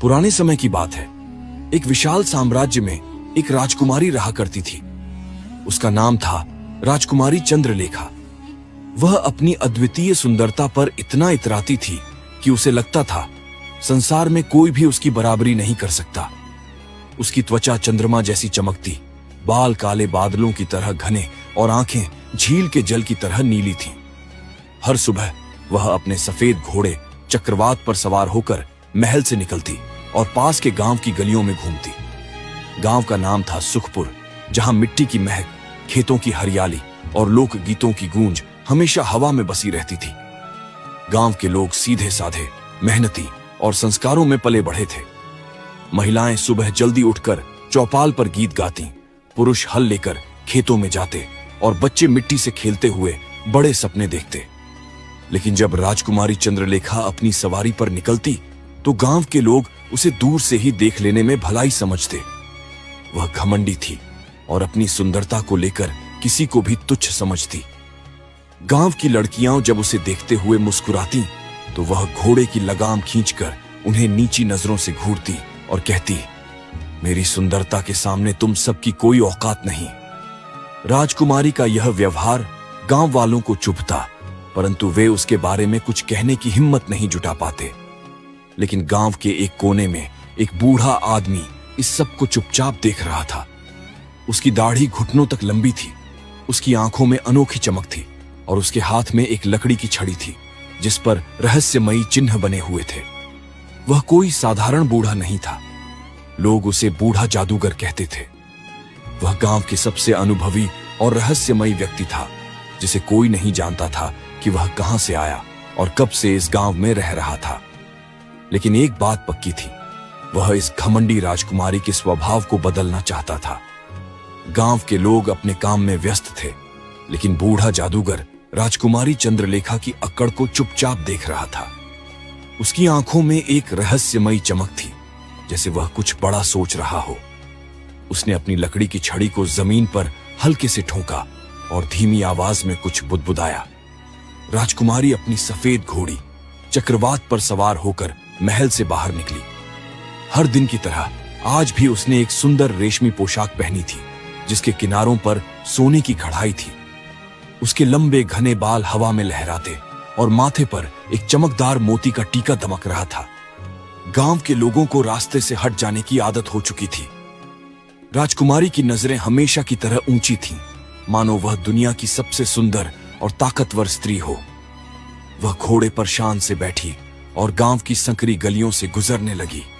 पुराने समय की बात है। एक विशाल साम्राज्य में एक राजकुमारी रहा करती थी। उसका नाम था राजकुमारी चंद्रलेखा। वह अपनी अद्वितीय सुंदरता पर इतना इतराती थी कि उसे लगता था संसार में कोई भी उसकी बराबरी नहीं कर सकता। उसकी त्वचा चंद्रमा जैसी चमकती, बाल काले बादलों की तरह घने और आंखें झील के जल की तरह नीली थीं। हर सुबह वह अपने सफेद घोड़े चक्रवात पर सवार होकर महल से निकलती और पास के गांव की गलियों में घूमती। गांव का नाम था सुखपुर, जहां मिट्टी की महक, खेतों की हरियाली और लोक गीतों की गूंज हमेशा हवा में बसी रहती थी। गांव के लोग सीधे साधे, मेहनती और संस्कारों में पले बढ़े थे। महिलाएं सुबह जल्दी उठकर चौपाल पर गीत गाती, पुरुष हल लेकर खेतों में जाते और बच्चे मिट्टी से खेलते हुए बड़े सपने देखते। लेकिन जब राजकुमारी चंद्रलेखा अपनी सवारी पर निकलती तो गांव के लोग उसे दूर से ही देख लेने में भलाई समझते। वह घमंडी थी और अपनी सुंदरता को लेकर किसी को भी तुच्छ समझती। गांव की लड़कियां जब उसे देखते हुए मुस्कुराती तो वह घोड़े की लगाम खींचकर उन्हें नीची नजरों से घूरती और कहती, मेरी सुंदरता के सामने तुम सबकी कोई औकात नहीं। राजकुमारी का यह व्यवहार गांव वालों को चुभता, परंतु वे उसके बारे में कुछ कहने की हिम्मत नहीं जुटा पाते। लेकिन गांव के एक कोने में एक बूढ़ा आदमी इस सब को चुपचाप देख रहा था। उसकी दाढ़ी घुटनों तक लंबी थी, उसकी आंखों में अनोखी चमक थी और उसके हाथ में एक लकड़ी की छड़ी थी जिस पर रहस्यमयी चिन्ह बने हुए थे। वह कोई साधारण बूढ़ा नहीं था, लोग उसे बूढ़ा जादूगर कहते थे। वह गांव के सबसे अनुभवी और रहस्यमयी व्यक्ति था, जिसे कोई नहीं जानता था कि वह कहां से आया और कब से इस गांव में रह रहा था। लेकिन एक बात पक्की थी, वह इस घमंडी राजकुमारी के स्वभाव को बदलना चाहता था। गांव के लोग अपने काम में व्यस्त थे, लेकिन बूढ़ा जादूगर राजकुमारी चंद्रलेखा की अक्कड़ को चुपचाप देख रहा था। उसकी आंखों में एक रहस्यमयी चमक थी, जैसे वह कुछ बड़ा सोच रहा हो। उसने अपनी लकड़ी की छड़ी को जमीन पर हल्के से ठोका और धीमी आवाज में कुछ बुदबुदाया। राजकुमारी अपनी सफेद घोड़ी चक्रवात पर सवार होकर महल से बाहर निकली। हर दिन की तरह आज भी उसने एक सुंदर रेशमी पोशाक पहनी थी, जिसके किनारों पर सोने की कढ़ाई थी। उसके लंबे घने बाल हवा में लहराते और माथे पर एक चमकदार मोती का टीका दमक रहा था। गांव के लोगों को रास्ते से हट जाने की आदत हो चुकी थी। राजकुमारी की नजरें हमेशा की तरह ऊंची थीं, मानो वह दुनिया की सबसे सुंदर और ताकतवर स्त्री हो। वह घोड़े पर शान से बैठी और गांव की संकरी गलियों से गुजरने लगी।